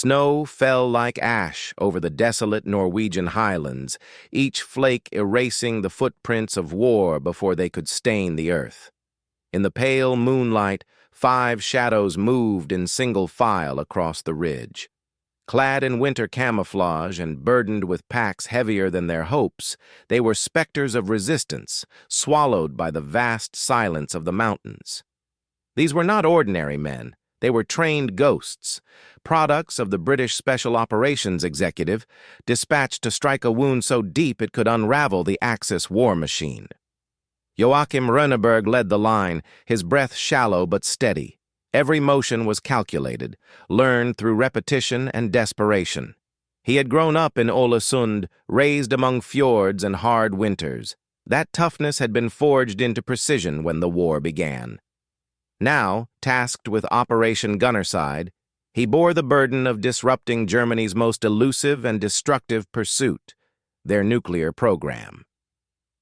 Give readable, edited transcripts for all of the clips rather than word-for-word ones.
Snow fell like ash over the desolate Norwegian highlands, each flake erasing the footprints of war before they could stain the earth. In the pale moonlight, 5 shadows moved in single file across the ridge. Clad in winter camouflage and burdened with packs heavier than their hopes, they were specters of resistance, swallowed by the vast silence of the mountains. These were not ordinary men. They were trained ghosts, products of the British Special Operations Executive, dispatched to strike a wound so deep it could unravel the Axis war machine. Joachim Rönneberg led the line, his breath shallow but steady. Every motion was calculated, learned through repetition and desperation. He had grown up in Ålesund, raised among fjords and hard winters. That toughness had been forged into precision when the war began. Now, tasked with Operation Gunnerside, he bore the burden of disrupting Germany's most elusive and destructive pursuit, their nuclear program.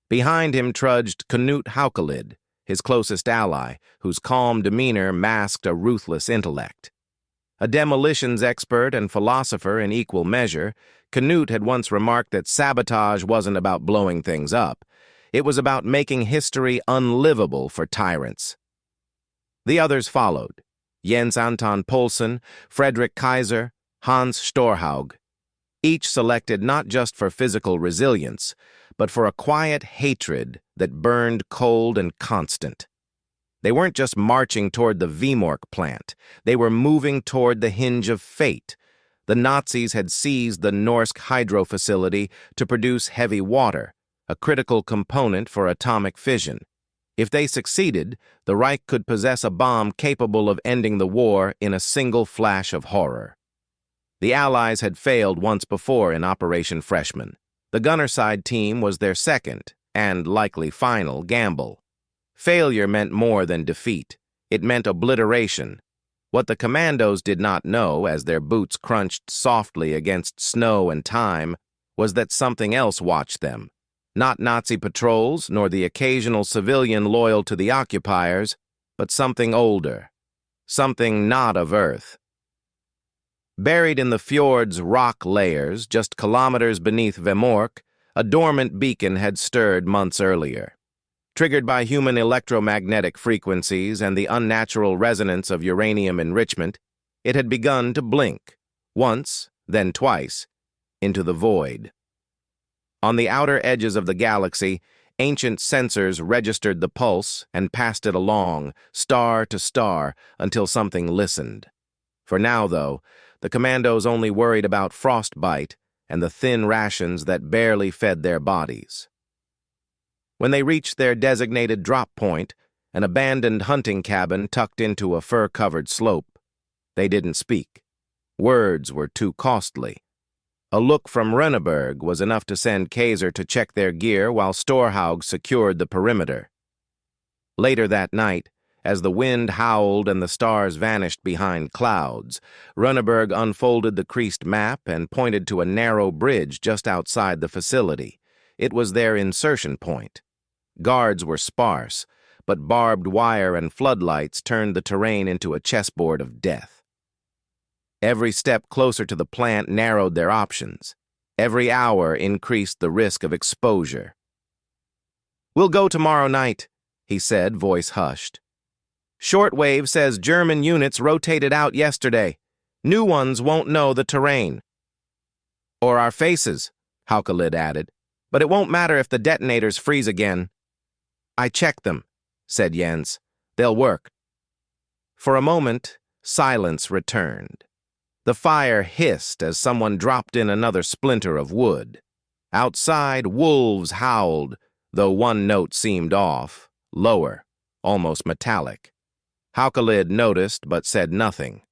Behind him trudged Knut Haukelid, his closest ally, whose calm demeanor masked a ruthless intellect. A demolitions expert and philosopher in equal measure, Knut had once remarked that sabotage wasn't about blowing things up. It was about making history unlivable for tyrants. The others followed: Jens Anton Poulsen, Frederick Kaiser, Hans Storhaug. Each selected not just for physical resilience, but for a quiet hatred that burned cold and constant. They weren't just marching toward the Vemork plant. They were moving toward the hinge of fate. The Nazis had seized the Norsk hydro facility to produce heavy water, a critical component for atomic fission. If they succeeded, the Reich could possess a bomb capable of ending the war in a single flash of horror. The Allies had failed once before in Operation Freshman. The Gunnerside team was their second, and likely final, gamble. Failure meant more than defeat. It meant obliteration. What the commandos did not know, as their boots crunched softly against snow and time, was that something else watched them. Not Nazi patrols, nor the occasional civilian loyal to the occupiers, but something older. Something not of Earth. Buried in the fjord's rock layers, just kilometers beneath Vemork, a dormant beacon had stirred months earlier. Triggered by human electromagnetic frequencies and the unnatural resonance of uranium enrichment, it had begun to blink, once, then twice, into the void. On the outer edges of the galaxy, ancient sensors registered the pulse and passed it along, star to star, until something listened. For now, though, the commandos only worried about frostbite and the thin rations that barely fed their bodies. When they reached their designated drop point, an abandoned hunting cabin tucked into a fur-covered slope, they didn't speak. Words were too costly. A look from Rönneberg was enough to send Kaiser to check their gear while Storhaug secured the perimeter. Later that night, as the wind howled and the stars vanished behind clouds, Rönneberg unfolded the creased map and pointed to a narrow bridge just outside the facility. It was their insertion point. Guards were sparse, but barbed wire and floodlights turned the terrain into a chessboard of death. Every step closer to the plant narrowed their options. Every hour increased the risk of exposure. "We'll go tomorrow night," he said, voice hushed. "Shortwave says German units rotated out yesterday. New ones won't know the terrain." "Or our faces," Haukelid added. "But it won't matter if the detonators freeze again." "I checked them," said Jens. "They'll work." For a moment, silence returned. The fire hissed as someone dropped in another splinter of wood. Outside, wolves howled, though one note seemed off, lower, almost metallic. Haukelid noticed but said nothing.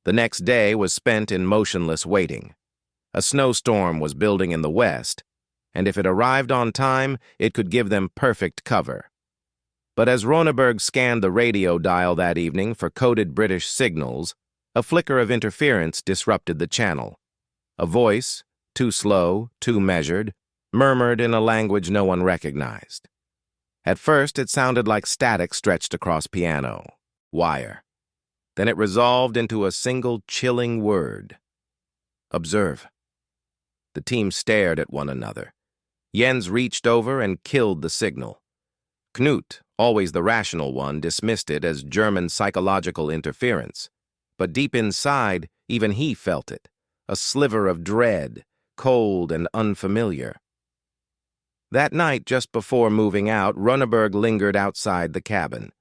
The next day was spent in motionless waiting. A snowstorm was building in the west, and if it arrived on time, it could give them perfect cover. But as Rönneberg scanned the radio dial that evening for coded British signals, a flicker of interference disrupted the channel. A voice, too slow, too measured, murmured in a language no one recognized. At first, it sounded like static stretched across piano, wire. Then it resolved into a single chilling word: Observe." The team stared at one another. Jens reached over and killed the signal. Knut, always the rational one, dismissed it as German psychological interference. But deep inside, even he felt it, a sliver of dread, cold and unfamiliar. That night, just before moving out, Runneberg lingered outside the cabin.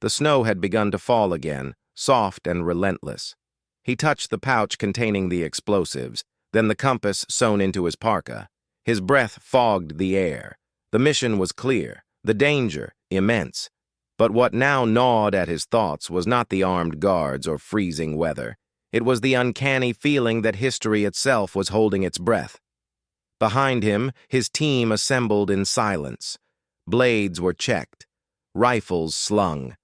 The snow had begun to fall again, soft and relentless. He touched the pouch containing the explosives, then the compass sewn into his parka. His breath fogged the air. The mission was clear, the danger immense. But what now gnawed at his thoughts was not the armed guards or freezing weather. It was the uncanny feeling that history itself was holding its breath. Behind him, his team assembled in silence. Blades were checked, rifles slung.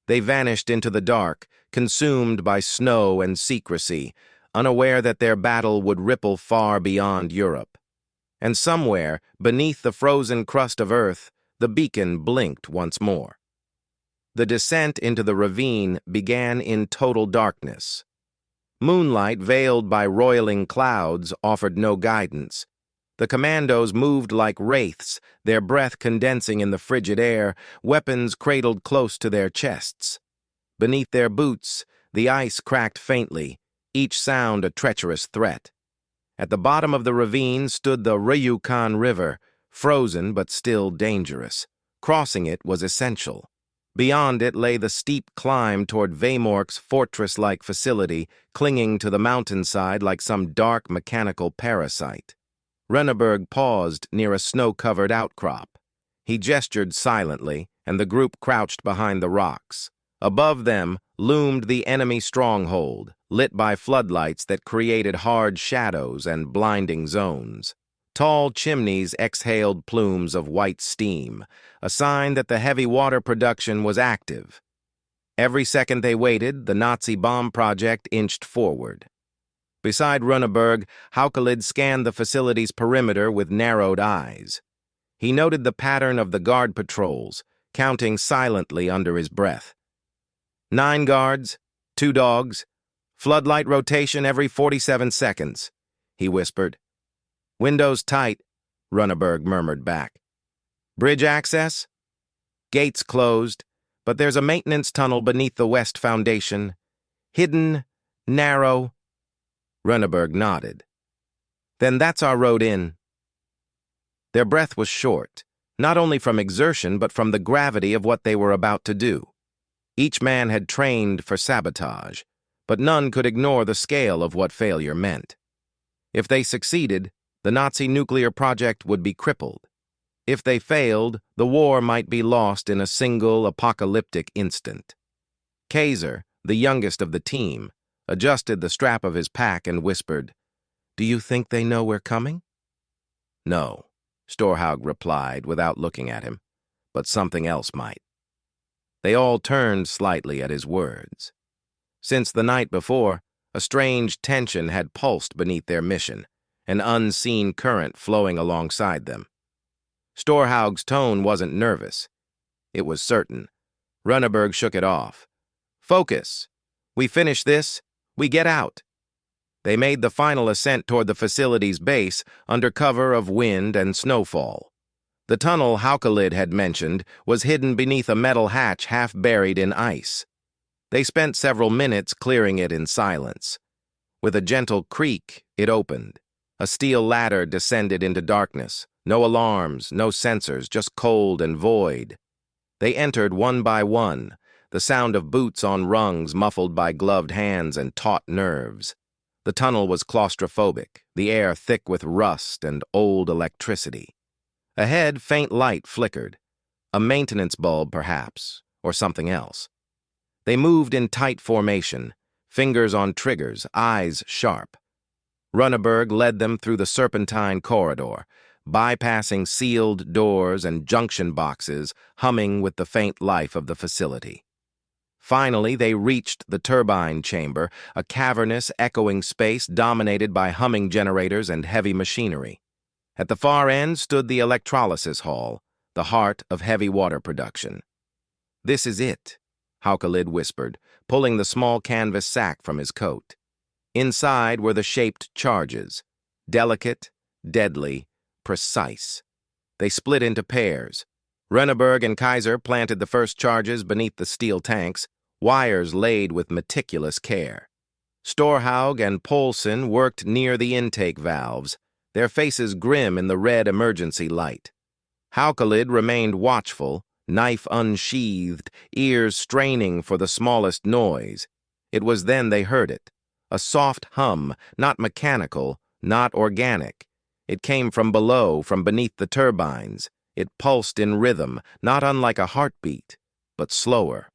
They vanished into the dark, consumed by snow and secrecy, unaware that their battle would ripple far beyond Europe. And somewhere, beneath the frozen crust of earth, the beacon blinked once more. The descent into the ravine began in total darkness. Moonlight, veiled by roiling clouds, offered no guidance. The commandos moved like wraiths, their breath condensing in the frigid air, weapons cradled close to their chests. Beneath their boots, the ice cracked faintly, each sound a treacherous threat. At the bottom of the ravine stood the Ryukan River, frozen but still dangerous. Crossing it was essential. Beyond it lay the steep climb toward Vemork's fortress-like facility, clinging to the mountainside like some dark mechanical parasite. Runneberg paused near a snow-covered outcrop. He gestured silently, and the group crouched behind the rocks. Above them loomed the enemy stronghold, lit by floodlights that created hard shadows and blinding zones. Tall chimneys exhaled plumes of white steam, a sign that the heavy water production was active. Every second they waited, the Nazi bomb project inched forward. Beside Runneberg, Haukelid scanned the facility's perimeter with narrowed eyes. He noted the pattern of the guard patrols, counting silently under his breath. 9 guards, 2 dogs, floodlight rotation every 47 seconds, he whispered. Windows tight, Runneberg murmured back. Bridge access? Gates closed, but there's a maintenance tunnel beneath the west foundation. Hidden, narrow. Runneberg nodded. Then that's our road in. Their breath was short, not only from exertion but from the gravity of what they were about to do. Each man had trained for sabotage, but none could ignore the scale of what failure meant. If they succeeded, the Nazi nuclear project would be crippled. If they failed, the war might be lost in a single apocalyptic instant. Kaiser, the youngest of the team, adjusted the strap of his pack and whispered, "Do you think they know we're coming?" "No," Storhaug replied without looking at him, "but something else might." They all turned slightly at his words. Since the night before, a strange tension had pulsed beneath their mission, an unseen current flowing alongside them. Storhaug's tone wasn't nervous. It was certain. Runneberg shook it off. "Focus. We finish this, we get out." They made the final ascent toward the facility's base under cover of wind and snowfall. The tunnel Haukelid had mentioned was hidden beneath a metal hatch half buried in ice. They spent several minutes clearing it in silence. With a gentle creak, it opened. A steel ladder descended into darkness. No alarms, no sensors, just cold and void. They entered one by one, the sound of boots on rungs muffled by gloved hands and taut nerves. The tunnel was claustrophobic, the air thick with rust and old electricity. Ahead, faint light flickered. A maintenance bulb, perhaps, or something else. They moved in tight formation, fingers on triggers, eyes sharp. Runneberg led them through the serpentine corridor, bypassing sealed doors and junction boxes, humming with the faint life of the facility. Finally, they reached the turbine chamber, a cavernous, echoing space dominated by humming generators and heavy machinery. At the far end stood the electrolysis hall, the heart of heavy water production. "This is it," Haukelid whispered, pulling the small canvas sack from his coat. Inside were the shaped charges, delicate, deadly, precise. They split into pairs. Runneberg and Kaiser planted the first charges beneath the steel tanks, wires laid with meticulous care. Storhaug and Poulsen worked near the intake valves, their faces grim in the red emergency light. Haukelid remained watchful, knife unsheathed, ears straining for the smallest noise. It was then they heard it. A soft hum, not mechanical, not organic. It came from below, from beneath the turbines. It pulsed in rhythm, not unlike a heartbeat, but slower,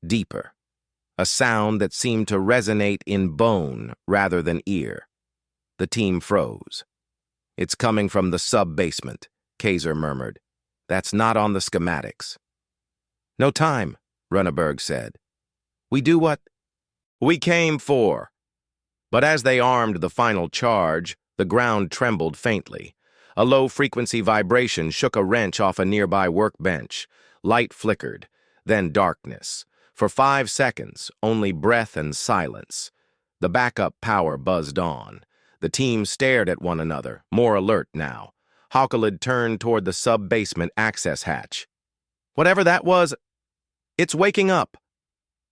deeper. A sound that seemed to resonate in bone rather than ear. The team froze. "It's coming from the sub-basement," Kaiser murmured. "That's not on the schematics." "No time," Runneberg said. "We do what we came for." But as they armed the final charge, the ground trembled faintly. A low-frequency vibration shook a wrench off a nearby workbench. Light flickered, then darkness. For 5 seconds, only breath and silence. The backup power buzzed on. The team stared at one another, more alert now. Haukelid turned toward the sub-basement access hatch. "Whatever that was, it's waking up."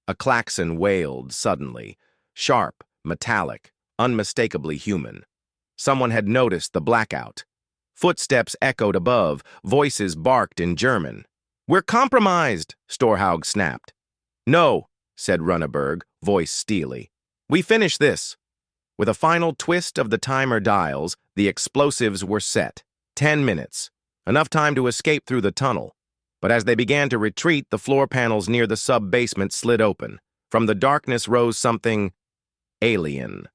A klaxon wailed suddenly, sharp, metallic, unmistakably human. Someone had noticed the blackout. Footsteps echoed above, voices barked in German. "We're compromised," Storhaug snapped. "No," said Runneberg, voice steely. "We finish this." With a final twist of the timer dials, the explosives were set. 10 minutes. Enough time to escape through the tunnel. But as they began to retreat, the floor panels near the sub-basement slid open. From the darkness rose something alien.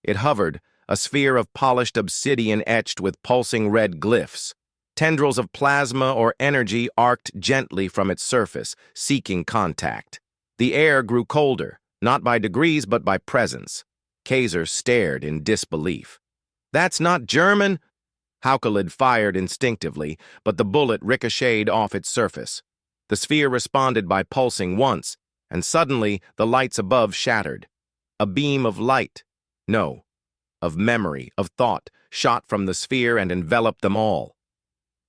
It hovered, a sphere of polished obsidian etched with pulsing red glyphs. Tendrils of plasma or energy arced gently from its surface, seeking contact. The air grew colder, not by degrees but by presence. Kaiser stared in disbelief. "That's not German!" Haukelid fired instinctively, but the bullet ricocheted off its surface. The sphere responded by pulsing once, and suddenly the lights above shattered. A beam of light, no, of memory, of thought, shot from the sphere and enveloped them all.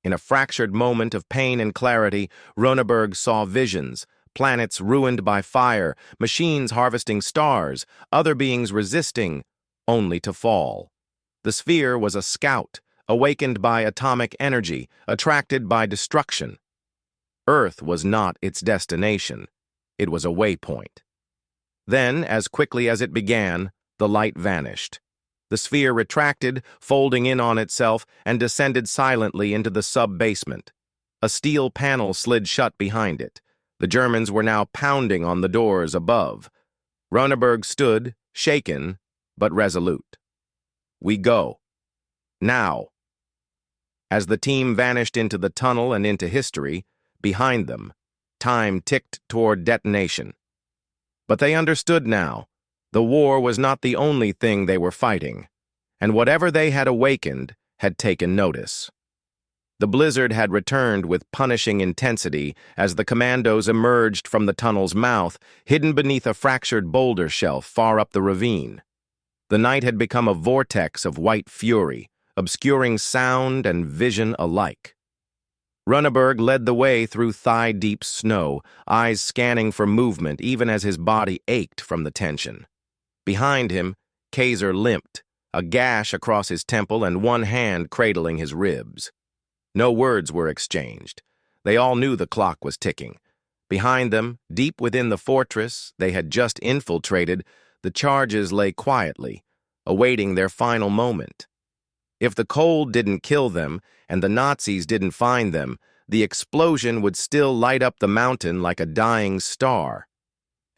In a fractured moment of pain and clarity, Runneberg saw visions, planets ruined by fire, machines harvesting stars, other beings resisting, only to fall. The sphere was a scout, awakened by atomic energy, attracted by destruction. Earth was not its destination. It was a waypoint. Then, as quickly as it began, the light vanished. The sphere retracted, folding in on itself, and descended silently into the sub-basement. A steel panel slid shut behind it. The Germans were now pounding on the doors above. Runneberg stood, shaken, but resolute. "We go. Now." As the team vanished into the tunnel and into history, behind them, time ticked toward detonation. But they understood now. The war was not the only thing they were fighting, and whatever they had awakened had taken notice. The blizzard had returned with punishing intensity as the commandos emerged from the tunnel's mouth, hidden beneath a fractured boulder shelf far up the ravine. The night had become a vortex of white fury, obscuring sound and vision alike. Runneberg led the way through thigh-deep snow, eyes scanning for movement even as his body ached from the tension. Behind him, Kaiser limped, a gash across his temple and one hand cradling his ribs. No words were exchanged. They all knew the clock was ticking. Behind them, deep within the fortress they had just infiltrated, the charges lay quietly, awaiting their final moment. If the cold didn't kill them and the Nazis didn't find them, the explosion would still light up the mountain like a dying star.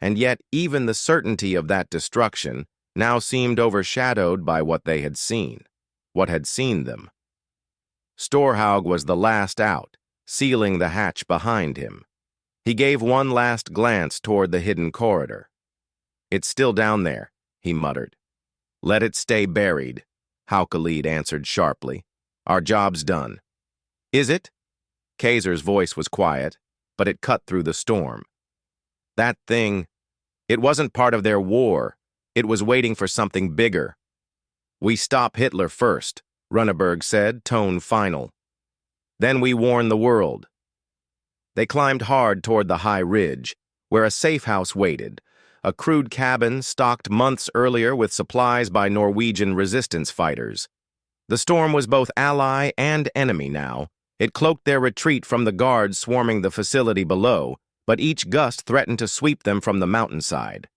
And yet even the certainty of that destruction now seemed overshadowed by what they had seen, what had seen them. Storhaug was the last out, sealing the hatch behind him. He gave one last glance toward the hidden corridor. "It's still down there," he muttered. "Let it stay buried," Haukelid answered sharply. "Our job's done." "Is it?" Kaiser's voice was quiet, but it cut through the storm. "That thing, it wasn't part of their war. It was waiting for something bigger. "We stop Hitler first," Runneberg said, tone final. "Then we warn the world." They climbed hard toward the high ridge, where a safe house waited, a crude cabin stocked months earlier with supplies by Norwegian resistance fighters. The storm was both ally and enemy now. It cloaked their retreat from the guards swarming the facility below, but each gust threatened to sweep them from the mountainside.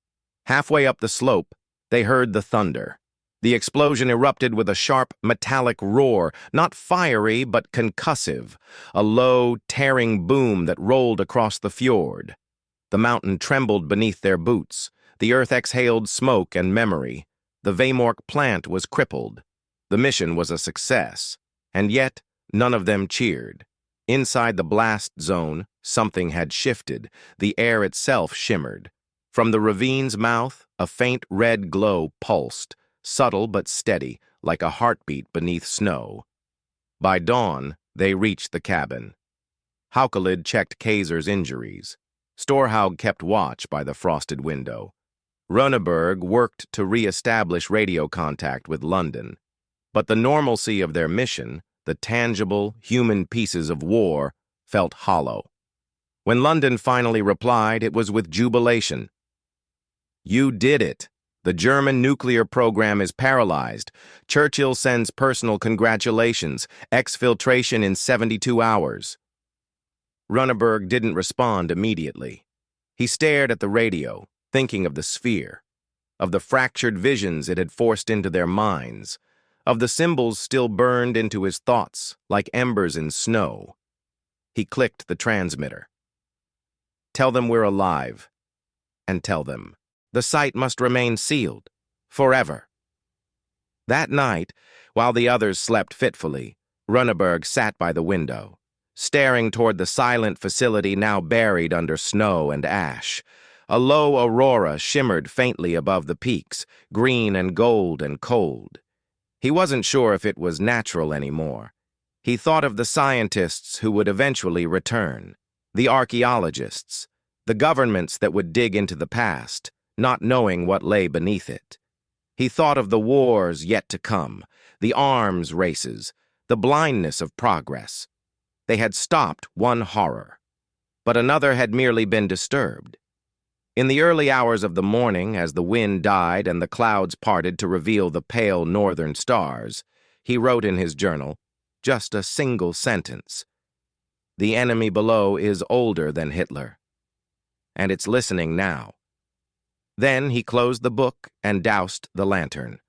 Halfway up the slope, they heard the thunder. The explosion erupted with a sharp, metallic roar, not fiery but concussive, a low, tearing boom that rolled across the fjord. The mountain trembled beneath their boots. The earth exhaled smoke and memory. The Vemork plant was crippled. The mission was a success, and yet none of them cheered. Inside the blast zone, something had shifted. The air itself shimmered. From the ravine's mouth, a faint red glow pulsed, subtle but steady, like a heartbeat beneath snow. By dawn, they reached the cabin. Haukelid checked Kaiser's injuries. Storhaug kept watch by the frosted window. Runneberg worked to re-establish radio contact with London. But the normalcy of their mission, the tangible, human pieces of war, felt hollow. When London finally replied, it was with jubilation. "You did it. The German nuclear program is paralyzed. Churchill sends personal congratulations. Exfiltration in 72 hours. Runneberg didn't respond immediately. He stared at the radio, thinking of the sphere, of the fractured visions it had forced into their minds, of the symbols still burned into his thoughts like embers in snow. He clicked the transmitter. "Tell them we're alive. And tell them the site must remain sealed, forever." That night, while the others slept fitfully, Runneberg sat by the window, staring toward the silent facility now buried under snow and ash. A low aurora shimmered faintly above the peaks, green and gold and cold. He wasn't sure if it was natural anymore. He thought of the scientists who would eventually return, the archaeologists, the governments that would dig into the past, not knowing what lay beneath it. He thought of the wars yet to come, the arms races, the blindness of progress. They had stopped one horror, but another had merely been disturbed. In the early hours of the morning, as the wind died and the clouds parted to reveal the pale northern stars, he wrote in his journal, just a single sentence. "The enemy below is older than Hitler, and it's listening now." Then he closed the book and doused the lantern.